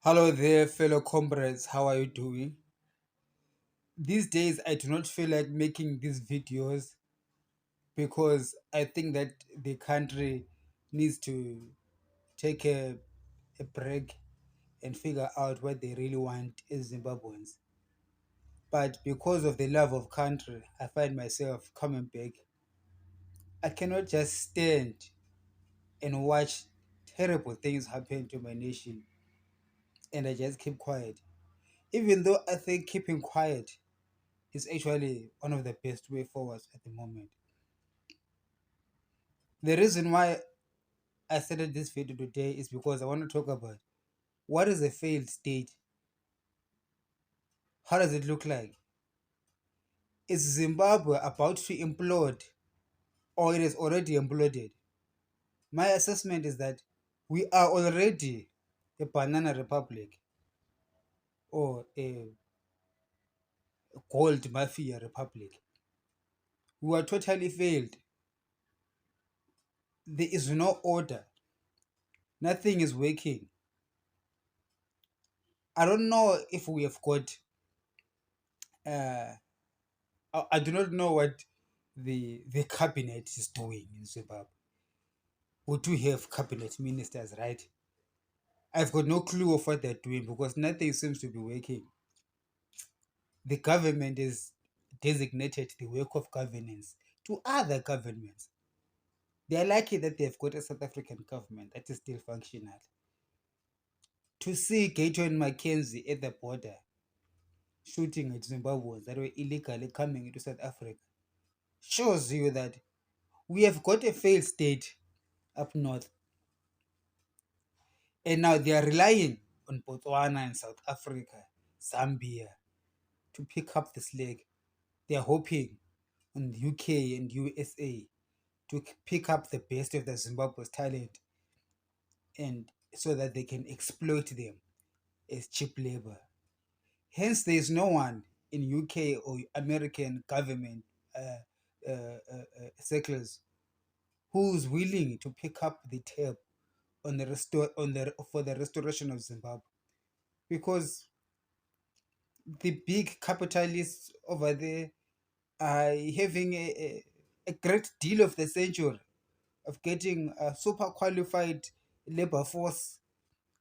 Hello there, fellow comrades. How are you doing? These days, I do not feel like making these videos because I think that the country needs to take a break and figure out what they really want as Zimbabweans. But because of the love of country, I find myself coming back. I cannot just stand and watch terrible things happen to my nation and I just keep quiet. Even though I think keeping quiet is actually one of the best way forwards at the moment. The reason why I started this video today is because I want to talk about what is a failed state? How does it look like? Is Zimbabwe about to implode or it is already imploded? My assessment is that we are already a banana republic or a gold mafia republic. We are totally failed. There is no order. Nothing is working. I don't know if we have got uh, I do not know what the cabinet is doing in Zimbabwe. We do have cabinet ministers, right? I've got no clue of what they're doing because nothing seems to be working. The government is designated the work of governance to other governments. They are lucky that they've got a South African government that is still functional. To see Gato and Mackenzie at the border shooting at Zimbabweans that were illegally coming into South Africa shows you that we have got a failed state up north. And now they are relying on Botswana and South Africa, Zambia to pick up the slack. They are hoping on the UK and USA to pick up the best of the Zimbabwe's talent and so that they can exploit them as cheap labor. Hence, there is no one in UK or American government circles who's willing to pick up the tab on the for the restoration of Zimbabwe because the big capitalists over there are having a great deal of the century of getting a super qualified labor force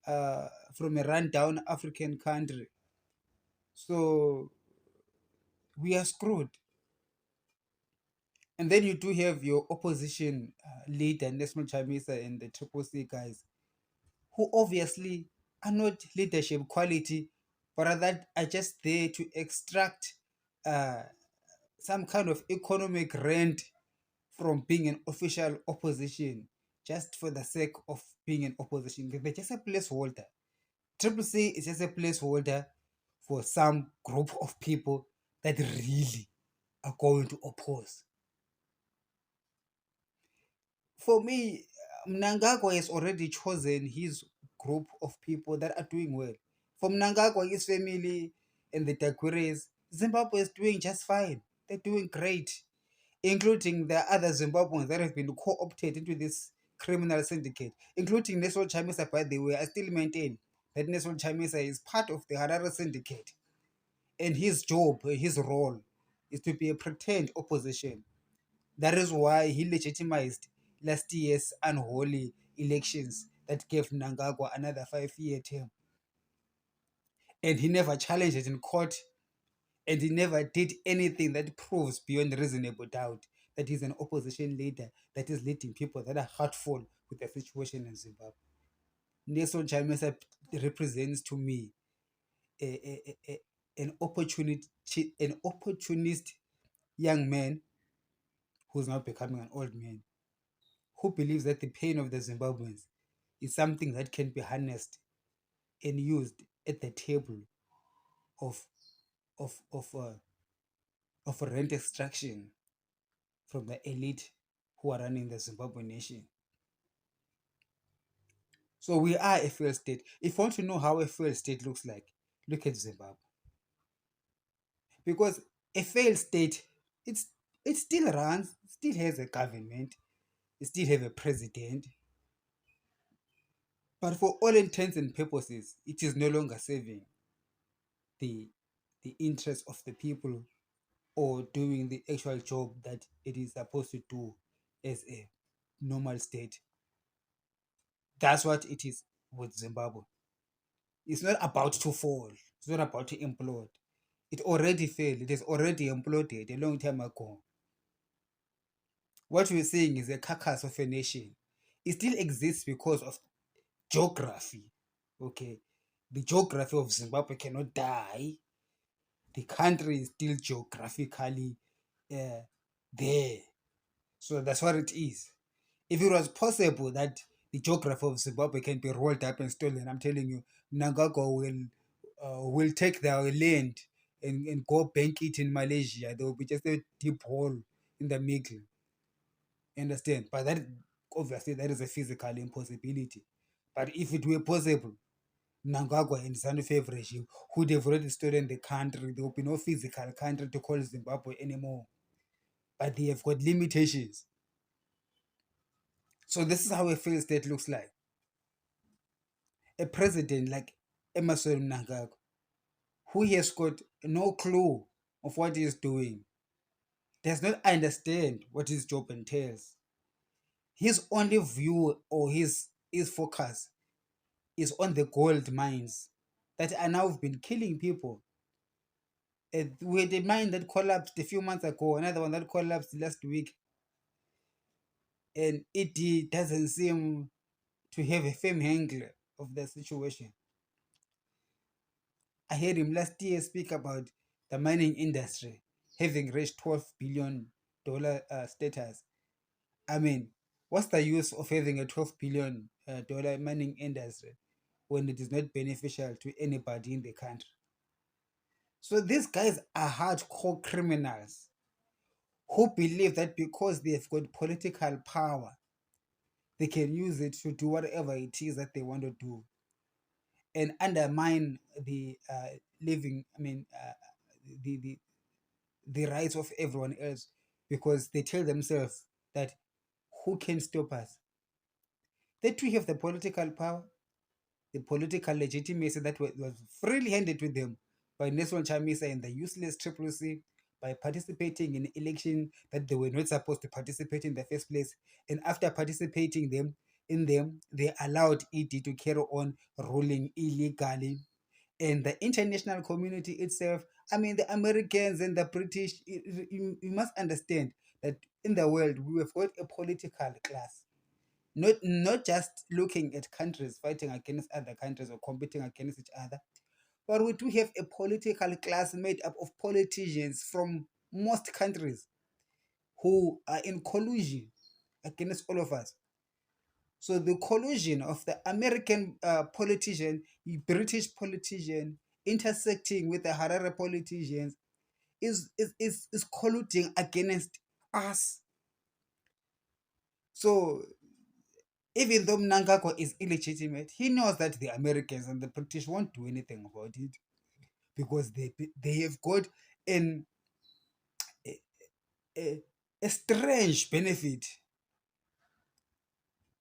from a rundown African country. So we are screwed. And then you do have your opposition leader, Nesmo Chamisa, and the Triple C guys, who obviously are not leadership quality, but rather are just there to extract uh, some kind of economic rent from being an official opposition just for the sake of being an opposition. They're just a placeholder. Triple C is just a placeholder for some group of people that really are going to oppose. For me, Mnangagwa has already chosen his group of people that are doing well. For Mnangagwa, his family, and the Daguires, Zimbabwe is doing just fine. They're doing great, including the other Zimbabweans that have been co-opted into this criminal syndicate, including Nelson Chamisa, by the way. I still maintain that Nelson Chamisa is part of the Harare syndicate, and his job, his role, is to be a pretend opposition. That is why he legitimized last year's unholy elections that gave Mnangagwa another 5-year term. And he never challenged it in court, and he never did anything that proves beyond reasonable doubt that he's an opposition leader that is leading people that are hurtful with the situation in Zimbabwe. Nelson Chamisa represents to me an an opportunist young man who's now becoming an old man, who believes that the pain of the Zimbabweans is something that can be harnessed and used at the table of of of uh, of rent extraction from the elite who are running the Zimbabwe nation. So we are a failed state. If you want to know how a failed state looks like, look at Zimbabwe. Because a failed state, it still runs, still has a government, it still have a president, But for all intents and purposes, it is no longer serving the interest of the people or doing the actual job that it is supposed to do as a normal state. That's what it is with Zimbabwe. It's not about to fall. It's not about to implode. It already failed. It has already imploded a long time ago. What we're seeing is a carcass of a nation. It still exists because of geography. Okay. The geography of Zimbabwe cannot die. The country is still geographically uh, there. So that's what it is. If it was possible that the geography of Zimbabwe can be rolled up and stolen, I'm telling you, Nagago will take their land and go bank it in Malaysia. There will be just a deep hole in the middle. Understand? But that obviously that is a physical impossibility. But if it were possible, Mnangagwa and ZANU-PF regime would have already stolen the country. There will be no physical country to call Zimbabwe anymore. But they have got limitations. So this is how a failed state looks like. A president like Emerson Mnangagwa, who has got no clue of what he is doing, does not understand what his job entails. His only view or his focus is on the gold mines that are now been killing people. We had a mine that collapsed a few months ago, another one that collapsed last week, and it doesn't seem to have a firm handle of the situation. I heard him last year speak about the mining industry having reached $12 billion status. I mean, what's the use of having a $12 billion mining industry when it is not beneficial to anybody in the country? So these guys are hardcore criminals who believe that because they've got political power, they can use it to do whatever it is that they want to do and undermine the living, the the rights of everyone else because they tell themselves that who can stop us? They too have the political power, the political legitimacy that was freely handed to them by Nelson Chamisa and the useless Triple C by participating in election that they were not supposed to participate in the first place. And after participating in them, they allowed ED to carry on ruling illegally. And the international community itself, I mean, the Americans and the British, you must understand that in the world, we have got a political class. Not just looking at countries fighting against other countries or competing against each other, but we do have a political class made up of politicians from most countries who are in collusion against all of us. So the collusion of the American politician, the British politician, intersecting with the Harare politicians is colluding against us. So even though Mnangagwa is illegitimate, he knows that the Americans and the British won't do anything about it because they have got an a, a strange benefit.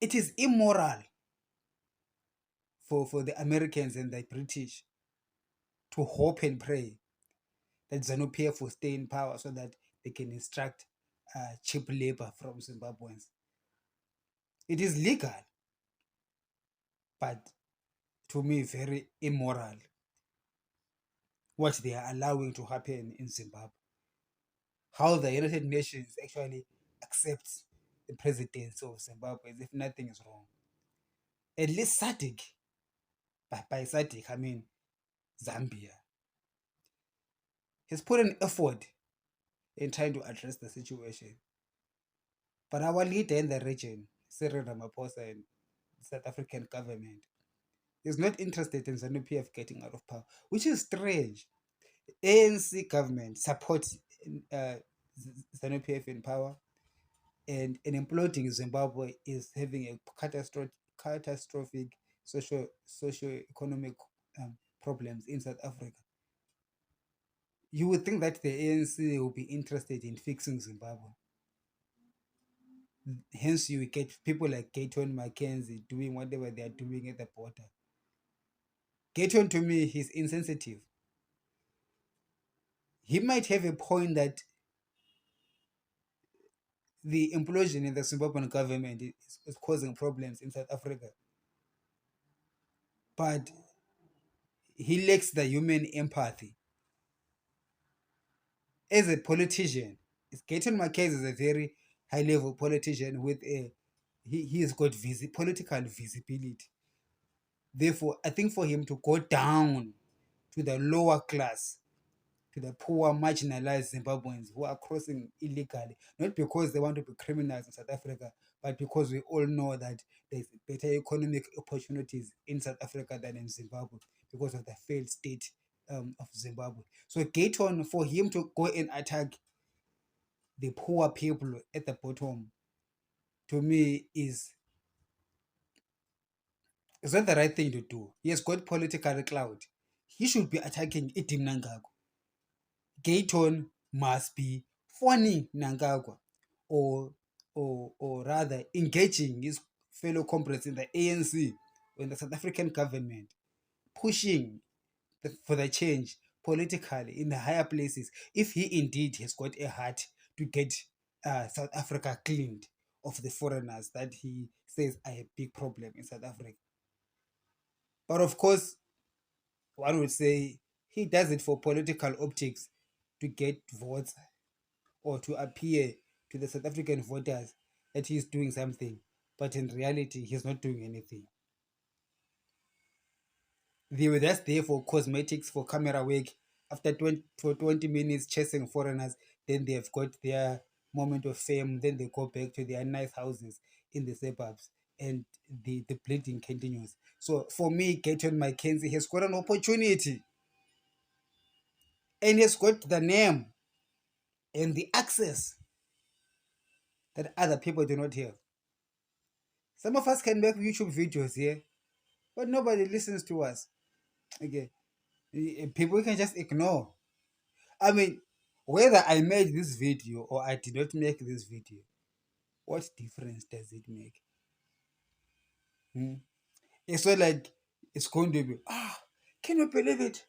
It is immoral for the Americans and the British to hope and pray that ZANU-PF will stay in power so that they can extract cheap labor from Zimbabweans. It is legal, but to me, very immoral what they are allowing to happen in Zimbabwe. How the United Nations actually accepts the presidency of Zimbabwe as if nothing is wrong. At least SADC, by SADC, I mean Zambia, has put an effort in trying to address the situation. But our leader in the region, Cyril Ramaphosa, and the South African government is not interested in ZANU-PF getting out of power, which is strange. ANC government supports uh, ZANU-PF in power, and an imploding Zimbabwe is having a catastrophic socio-economic problems in South Africa. You would think that the ANC will be interested in fixing Zimbabwe. Hence, you get people like Gayton Mackenzie doing whatever they are doing at the border. Gayton, to me, he's insensitive. He might have a point that the implosion in the Zimbabwean government is causing problems in South Africa, but he lacks the human empathy. As a politician, Gayton Mackenzie is a very high level politician with a he has got political visibility. Therefore, I think for him to go down to the lower class, to the poor, marginalized Zimbabweans who are crossing illegally, not because they want to be criminals in South Africa, but because we all know that there's better economic opportunities in South Africa than in Zimbabwe because of the failed state of Zimbabwe. So Gayton, for him to go and attack the poor people at the bottom, to me, is not the right thing to do. He has got political clout. He should be attacking Idim Nangagwa. Gayton must be phoning Nangagwa, or or rather engaging his fellow comrades in the ANC or in the South African government, pushing for the change politically in the higher places, if he indeed has got a heart to get South Africa cleaned of the foreigners that he says are a big problem in South Africa. But of course, one would say he does it for political optics, to get votes or to appear to the South African voters that he's doing something. But in reality, he's not doing anything. They were just there for cosmetics, for camera work. After 20 minutes chasing foreigners, then they've got their moment of fame. Then they go back to their nice houses in the suburbs, and the bleeding continues. So for me, Gayton Mackenzie has got an opportunity, and has got the name and the access that other people do not have. Some of us can make YouTube videos here, but nobody listens to us. Okay, people can just ignore. I mean, whether I made this video or I did not make this video, what difference does it make? Hmm? It's not like it's going to be, can you believe it?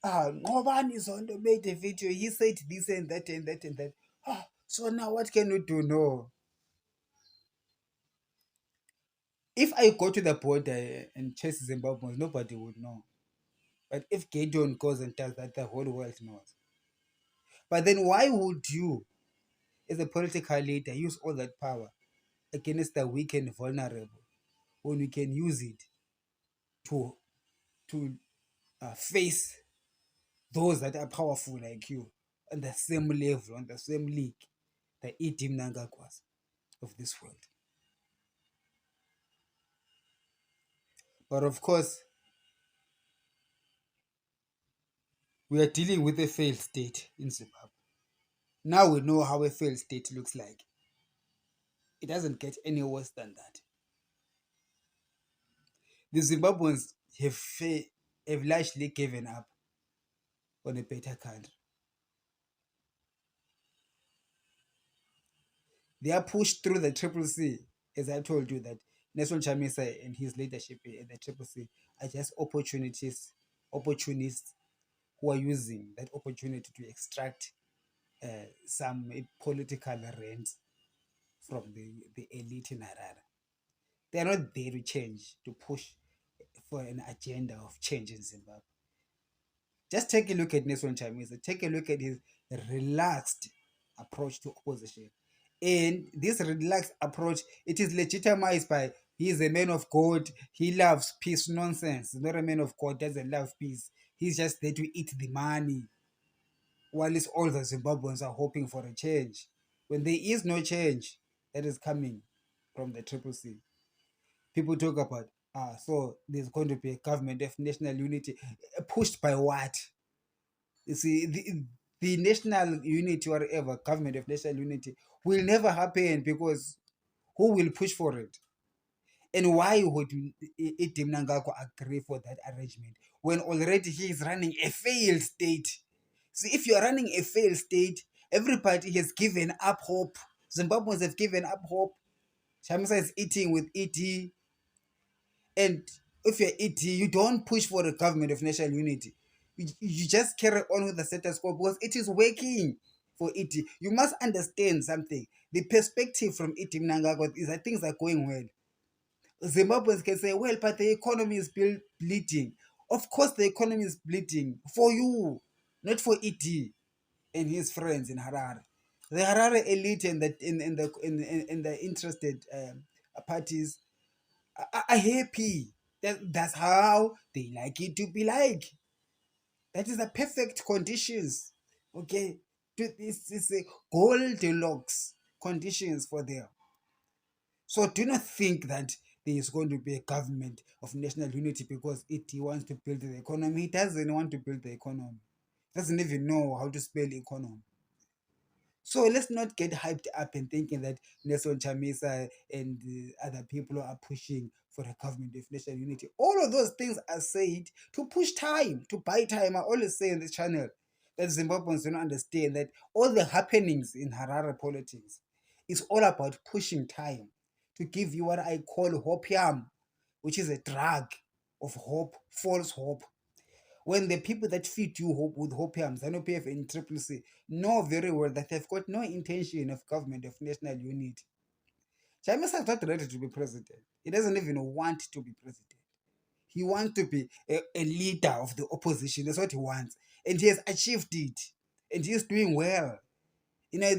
Ngoban is on the made a video. He said this and that and that and that. So now what can we do? No. If I go to the border and chase Zimbabweans, nobody would know. But if Gideon goes and tells that, the whole world knows. But then why would you, as a political leader, use all that power against the weak and vulnerable when we can use it to face those that are powerful like you on the same level, on the same league, the Idim Nangagwas of this world? But of course, we are dealing with a failed state in Zimbabwe. Now we know how a failed state looks like. It doesn't get any worse than that. The Zimbabweans have largely given up on a better country. They are pushed through the Triple C, as I told you, that Nelson Chamisa and his leadership in the Triple C are just opportunists who are using that opportunity to extract some political rent from the elite in Harare. They are not there to change, to push for an agenda of change in Zimbabwe. Just take a look at Nelson Chamisa. Take a look at his relaxed approach to opposition. And this relaxed approach, it is legitimized by he is a man of God. He loves peace. Nonsense. He's not a man of God. Doesn't love peace. He's just there to eat the money. While all the Zimbabweans are hoping for a change. When there is no change that is coming from the Triple C, people talk about, so there's going to be a government of national unity. Pushed by what? You see, the national unity, or whatever, government of national unity, will never happen, because who will push for it? And why would Idim Nangagwa agree for that arrangement when already he is running a failed state? See, if you are running a failed state, everybody has given up hope. Zimbabweans have given up hope. Chamisa is eating with ET. And if you're ET, you don't push for the government of national unity. You just carry on with the status quo because it is working for ET. You must understand something. The perspective from ET Mnangagwa is that things are going well. Zimbabweans can say, well, but the economy is bleeding. Of course, the economy is bleeding for you, not for ET and his friends in Harare. The Harare elite and the interested parties are happy. That's how they like it to be like. That is the perfect conditions. Okay, it's a Goldilocks conditions for them. So do not think that there is going to be a government of national unity because it wants to build the economy. It doesn't want to build the economy. It doesn't even know how to spell economy. So let's not get hyped up and thinking that Nelson Chamisa and other people are pushing for a government of national unity. All of those things are said to push time, to buy time. I always say in this channel that Zimbabweans don't understand that all the happenings in Harare politics is all about pushing time to give you what I call hopium, which is a drug of hope, false hope. When the people that feed you hope with hopium, ZANU-PF and Triple C, know very well that they've got no intention of government of national unity. Chamisa is not ready to be president. He doesn't even want to be president. He wants to be a leader of the opposition. That's what he wants. And he has achieved it. And he is doing well. You know,